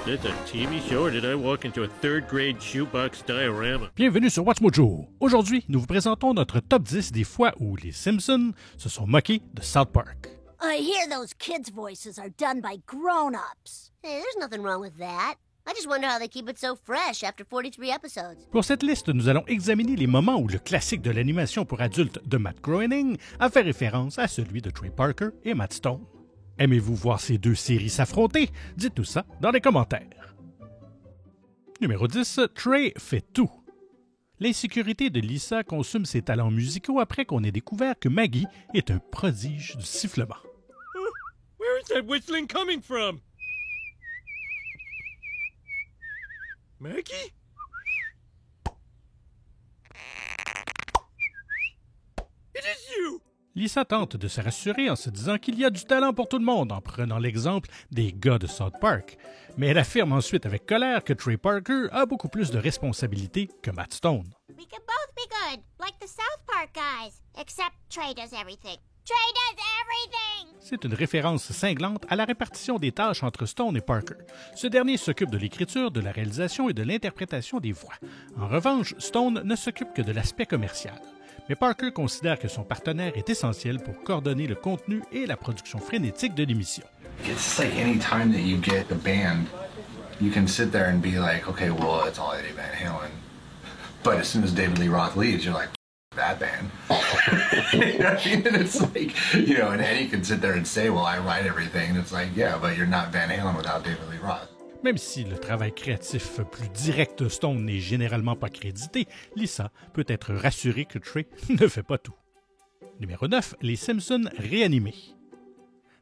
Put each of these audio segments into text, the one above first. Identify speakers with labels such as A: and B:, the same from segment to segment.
A: this a TV show or did I walk into a third grade shoebox diorama?
B: Bienvenue sur Watch Mojo. Aujourd'hui, nous vous présentons notre top 10 des fois où les Simpsons se sont moqués de South Park.
C: I hear those kids' voices are done by grown-ups.
D: Hey, there's nothing wrong with that. I just wonder how they keep it so fresh after 43 episodes.
B: Pour cette liste, nous allons examiner les moments où le classique de l'animation pour adultes de Matt Groening a fait référence à celui de Trey Parker et Matt Stone. Aimez-vous voir ces deux séries s'affronter? Dites-nous ça dans les commentaires. Numéro 10, Trey fait tout. L'insécurité de Lisa consume ses talents musicaux après qu'on ait découvert que Maggie est un prodige du sifflement.
A: Where is that whistling coming from? Maggie? It is you!
B: Lisa tente de se rassurer en se disant qu'il y a du talent pour tout le monde en prenant l'exemple des gars de South Park. Mais elle affirme ensuite avec colère que Trey Parker a beaucoup plus de responsabilités que Matt Stone.
E: We can both be good, like the South Park guys. Except Trey does everything. Trey does everything!
B: C'est une référence cinglante à la répartition des tâches entre Stone et Parker. Ce dernier s'occupe de l'écriture, de la réalisation et de l'interprétation des voix. En revanche, Stone ne s'occupe que de l'aspect commercial. Mais Parker considère que son partenaire est essentiel pour coordonner le contenu et la production frénétique de l'émission.
F: It's like any time that you get a band, you can sit there and be like, okay, well, it's all Eddie Van Halen. But as soon as David Lee Roth leaves, you're like, that band. You know what I mean? And it's like, you know, and Eddie can sit there and say, well, I write everything. And it's like, yeah, but you're not Van Halen without David Lee Roth.
B: Même si le travail créatif plus direct de Stone n'est généralement pas crédité, Lisa peut être rassurée que Trey ne fait pas tout. Numéro 9, les Simpsons réanimés.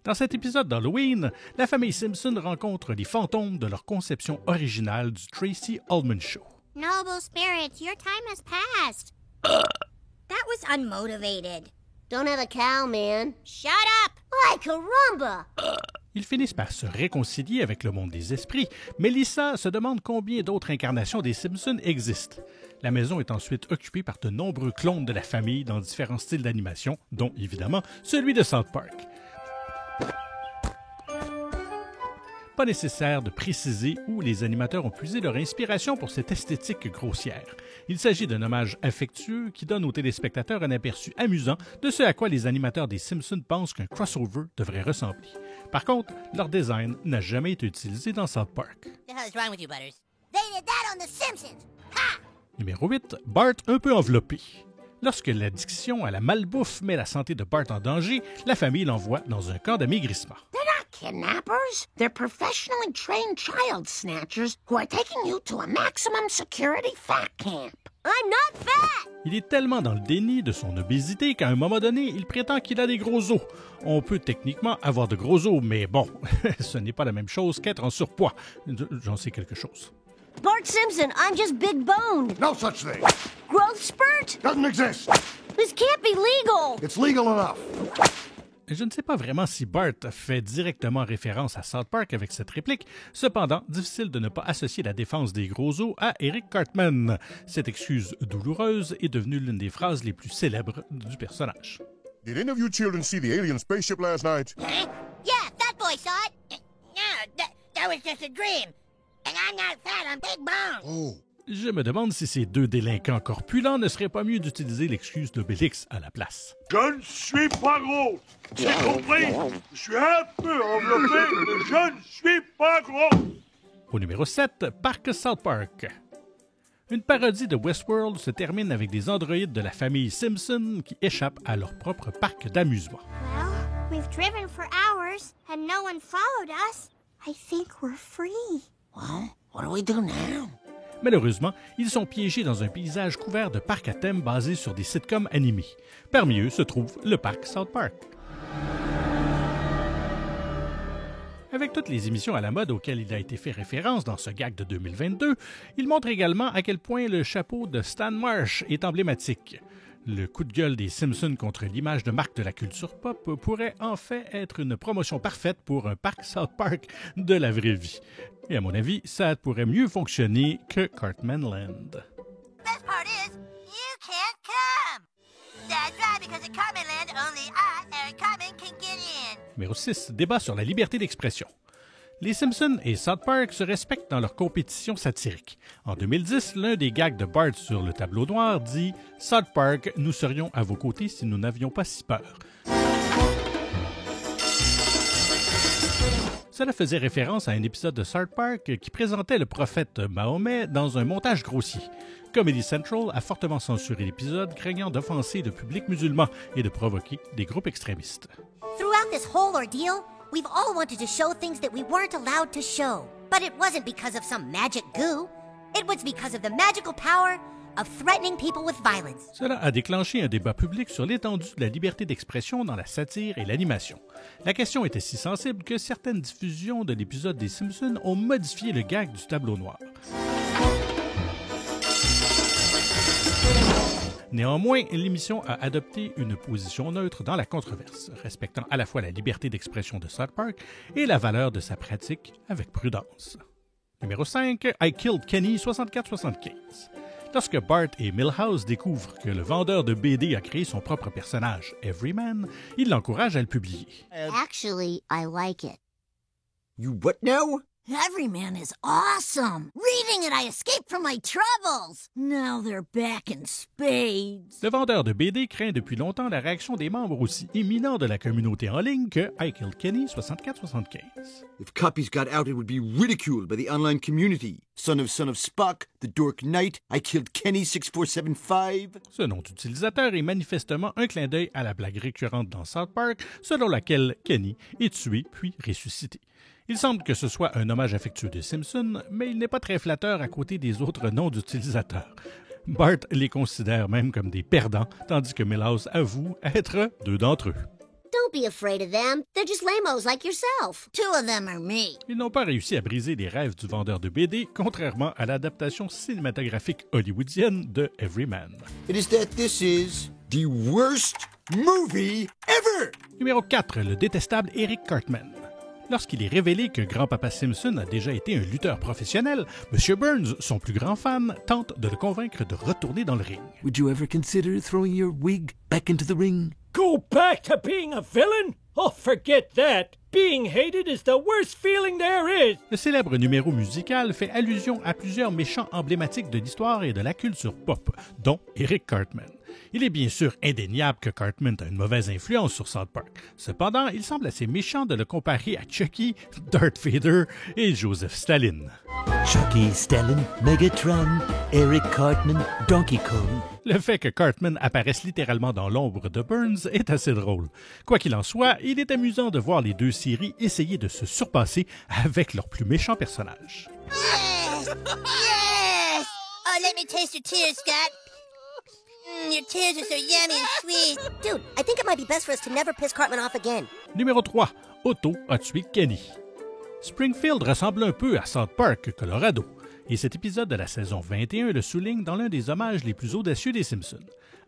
B: Dans cet épisode d'Halloween, la famille Simpson rencontre les fantômes de leur conception originale du Tracy Ullman Show.
E: Noble spirits, your time has passed. That was unmotivated.
D: Don't have a cow, man.
E: Shut up!
D: Ay, caramba!
B: Ils finissent par se réconcilier avec le monde des esprits, mais Lisa se demande combien d'autres incarnations des Simpsons existent. La maison est ensuite occupée par de nombreux clones de la famille dans différents styles d'animation, dont évidemment celui de South Park. Pas nécessaire de préciser où les animateurs ont puisé leur inspiration pour cette esthétique grossière. Il s'agit d'un hommage affectueux qui donne aux téléspectateurs un aperçu amusant de ce à quoi les animateurs des Simpsons pensent qu'un crossover devrait ressembler. Par contre, leur design n'a jamais été utilisé dans South Park.
E: The hell's wrong with you, Butters?
C: They did that on The Simpsons. Ha!
B: Numéro 8, Bart un peu enveloppé. Lorsque l'addiction à la malbouffe met la santé de Bart en danger, la famille l'envoie dans un camp d'amaigrissement.
G: Kidnappers? They're professionally trained child snatchers who are taking you to a maximum security fat camp.
D: I'm not fat!
B: Il est tellement dans le déni de son obésité qu'à un moment donné, il prétend qu'il a des gros os. On peut techniquement avoir de gros os, mais bon, ce n'est pas la même chose qu'être en surpoids. J'en sais quelque chose.
D: Bart Simpson, I'm just big boned.
H: No such thing.
D: Growth spurt?
H: Doesn't exist.
D: This can't be legal.
H: It's legal enough.
B: Je ne sais pas vraiment si Bart fait directement référence à South Park avec cette réplique, cependant, difficile de ne pas associer la défense des gros os à Eric Cartman. Cette excuse douloureuse est devenue l'une des phrases les plus célèbres du personnage.
I: Did any of you children see the alien spaceship last night?
E: Huh? Yeah, Fat Boy saw it. No, that was just a dream. And I'm not fat, I'm big boned.
I: Oh.
B: Je me demande si ces deux délinquants corpulents ne serait pas mieux d'utiliser l'excuse d'Obélix à la place.
J: Je ne suis pas gros. J'ai compris. Je suis un peu enveloppé, mais je ne suis pas gros.
B: Au numéro 7, Parc South Park. Une parodie de Westworld se termine avec des androïdes de la famille Simpson qui échappent à leur propre parc d'amusement.
E: Well, we've driven for hours and no one followed us. I think we're free.
G: Well, what do we do now?
B: Malheureusement, ils sont piégés dans un paysage couvert de parcs à thème basés sur des sitcoms animés. Parmi eux se trouve le parc South Park. Avec toutes les émissions à la mode auxquelles il a été fait référence dans ce gag de 2022, il montre également à quel point le chapeau de Stan Marsh est emblématique. Le coup de gueule des Simpsons contre l'image de marque de la culture pop pourrait en fait être une promotion parfaite pour un parc South Park de la vraie vie. Et à mon avis, ça pourrait mieux fonctionner que Cartman Land.
C: Best part is, you can't come. That's right, because at Cartman Land, only I, Eric Cartman, can get in.
B: Numéro 6, débat sur la liberté d'expression. Les Simpsons et South Park se respectent dans leur compétition satirique. En 2010, l'un des gags de Bart sur le tableau noir dit « South Park, nous serions à vos côtés si nous n'avions pas si peur ». Cela faisait référence à un épisode de South Park qui présentait le prophète Mahomet dans un montage grossier. Comedy Central a fortement censuré l'épisode, craignant d'offenser le public musulman et de provoquer des groupes extrémistes.
E: Throughout this whole ordeal, we've all wanted to show things that we weren't allowed to show. But it wasn't because of some magic goo. It was because of the magical power of threatening people with violence.
B: Cela a déclenché un débat public sur l'étendue de la liberté d'expression dans la satire et l'animation. La question était si sensible que certaines diffusions de l'épisode des Simpsons ont modifié le gag du tableau noir. Néanmoins, l'émission a adopté une position neutre dans la controverse, respectant à la fois la liberté d'expression de South Park et la valeur de sa pratique avec prudence. Numéro 5, I Killed Kenny 64-75. Lorsque Bart et Milhouse découvrent que le vendeur de BD a créé son propre personnage, Everyman, ils l'encouragent à le publier.
D: Actually, I like it.
H: You what now?
G: Everyman is awesome. Reading it, I escaped from my troubles. Now they're back in spades.
B: Le vendeur de BD craint depuis longtemps la réaction des membres aussi éminents de la communauté en ligne que I Killed Kenny 64-75.
H: If copies got out, it would be ridiculed by the online community. Son of Spock, The Dork Knight, I Killed Kenny 6475.
B: Ce nom d'utilisateur est manifestement un clin d'œil à la blague récurrente dans South Park, selon laquelle Kenny est tué puis ressuscité. Il semble que ce soit un hommage affectueux des Simpsons, mais il n'est pas très flatteur à côté des autres noms d'utilisateurs. Bart les considère même comme des perdants, tandis que Milhouse avoue être deux d'entre eux.
D: Don't be afraid of them. They're just lamos like yourself.
G: 2 of them are me.
B: Ils n'ont pas réussi à briser les rêves du vendeur de BD, contrairement à l'adaptation cinématographique hollywoodienne de Everyman.
H: It is that this is the worst movie ever!
B: Numéro 4, le détestable Eric Cartman. Lorsqu'il est révélé que Grand-Papa Simpson a déjà été un lutteur professionnel, M. Burns, son plus grand fan, tente de le convaincre de retourner dans le ring.
K: Would you ever consider throwing your wig back into the ring?
A: Go back to being a villain? Oh, forget that. Being hated is the worst feeling there is.
B: Le célèbre numéro musical fait allusion à plusieurs méchants emblématiques de l'histoire et de la culture pop, dont Eric Cartman. Il est bien sûr indéniable que Cartman a une mauvaise influence sur South Park. Cependant, il semble assez méchant de le comparer à Chucky, Darth Vader et Joseph Stalin.
K: Chucky, Stalin, Megatron, Eric Cartman, Donkey Kong.
B: Le fait que Cartman apparaisse littéralement dans l'ombre de Burns est assez drôle. Quoi qu'il en soit, il est amusant de voir les deux séries essayer de se surpasser avec leurs plus méchants personnages.
E: Yes! Yes! Oh, let me taste your tears, Scott. Your tears are so yummy and sweet.
D: Dude, I think it might be best for us to never piss Cartman off again.
B: Numéro 3. Otto a tué Kenny. Springfield ressemble un peu à South Park, Colorado, et cet épisode de la saison 21 le souligne dans l'un des hommages les plus audacieux des Simpsons.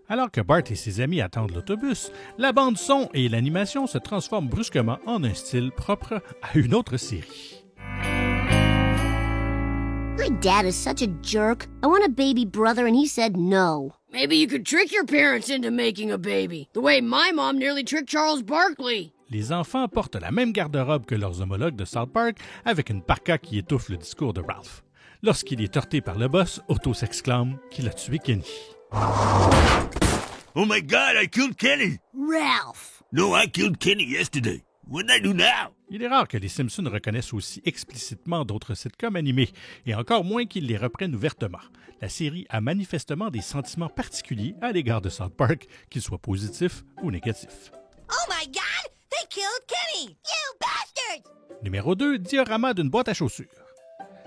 B: Alors que Bart et ses amis attendent l'autobus, la bande-son et l'animation se transforment brusquement en un style propre à une autre série.
D: My dad is such a jerk. I want a baby brother and he said no.
L: Maybe you could trick your parents into making a baby, the way my mom nearly tricked Charles Barkley.
B: Les enfants portent la même garde-robe que leurs homologues de South Park, avec une parka qui étouffe le discours de Ralph. Lorsqu'il est heurté par le boss, Otto s'exclame qu'il a tué Kenny.
J: Oh my God, I killed Kenny!
G: Ralph!
J: No, I killed Kenny yesterday. What did I do now?
B: Il est rare que les Simpsons reconnaissent aussi explicitement d'autres sitcoms animés, et encore moins qu'ils les reprennent ouvertement. La série a manifestement des sentiments particuliers à l'égard de South Park, qu'ils soient positifs ou négatifs.
E: Oh my God! They killed Kenny! You bastards!
B: Numéro 2, diorama d'une boîte à chaussures.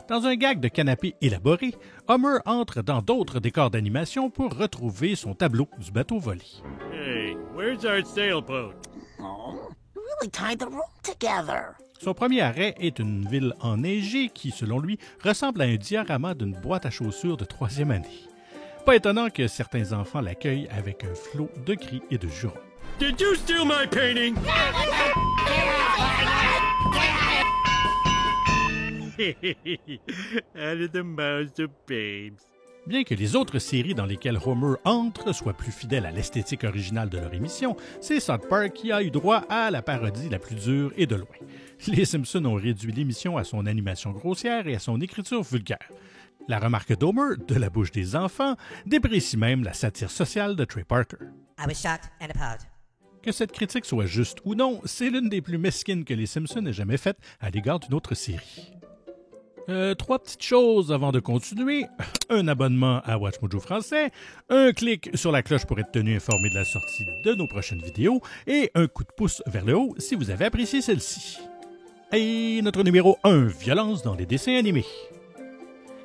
B: Dans un gag de canapé élaboré, Homer entre dans d'autres décors d'animation pour retrouver son tableau du bateau volé.
A: Hey, where's our sailboat?
G: Oh, you really tied the room together.
B: Son premier arrêt est une ville enneigée qui, selon lui, ressemble à un diorama d'une boîte à chaussures de 3e année. Pas étonnant que certains enfants l'accueillent avec un flot de cris et de jurons.
A: Did you steal my painting? Out of the mouths of babes.
B: Bien que les autres séries dans lesquelles Homer entre soient plus fidèles à l'esthétique originale de leur émission, c'est South Park qui a eu droit à la parodie la plus dure et de loin. Les Simpsons ont réduit l'émission à son animation grossière et à son écriture vulgaire. La remarque d'Homer, de la bouche des enfants, déprécie même la satire sociale de Trey Parker.
M: I was shocked and appalled.
B: Que cette critique soit juste ou non, c'est l'une des plus mesquines que les Simpsons aient jamais faites à l'égard d'une autre série. 3 petites choses avant de continuer. Un abonnement à WatchMojo français, un clic sur la cloche pour être tenu informé de la sortie de nos prochaines vidéos et un coup de pouce vers le haut si vous avez apprécié celle-ci. Et notre numéro 1, violence dans les dessins animés.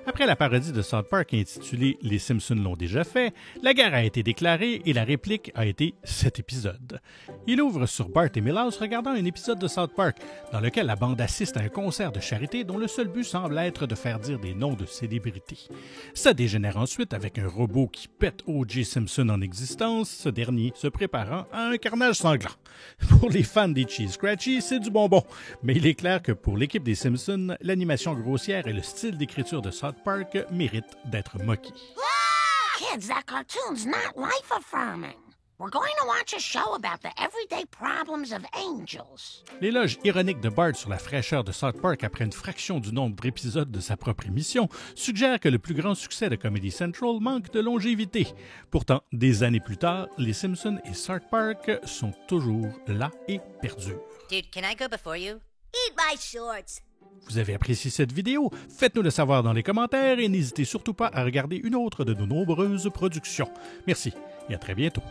B: Après la parodie de South Park intitulée « Les Simpsons l'ont déjà fait », la guerre a été déclarée et la réplique a été cet épisode. Il ouvre sur Bart et Milhouse regardant un épisode de South Park dans lequel la bande assiste à un concert de charité dont le seul but semble être de faire dire des noms de célébrités. Ça dégénère ensuite avec un robot qui pète O.J. Simpson en existence, ce dernier se préparant à un carnage sanglant. Pour les fans des Cheese Scratchy, c'est du bonbon, mais il est clair que pour l'équipe des Simpsons, l'animation grossière et le style d'écriture de South Park méritent d'être moqués.
G: Kids, that cartoon's not life-affirming. We're going to watch a show about the everyday problems of angels.
B: L'éloge ironique de Bart sur la fraîcheur de South Park après une fraction du nombre d'épisodes de sa propre émission suggère que le plus grand succès de Comedy Central manque de longévité. Pourtant, des années plus tard, les Simpsons et South Park sont toujours là et perdurent.
M: Dude, can I go before you?
D: Eat my shorts.
B: Vous avez apprécié cette vidéo? Faites-nous le savoir dans les commentaires et n'hésitez surtout pas à regarder une autre de nos nombreuses productions. Merci et à très bientôt.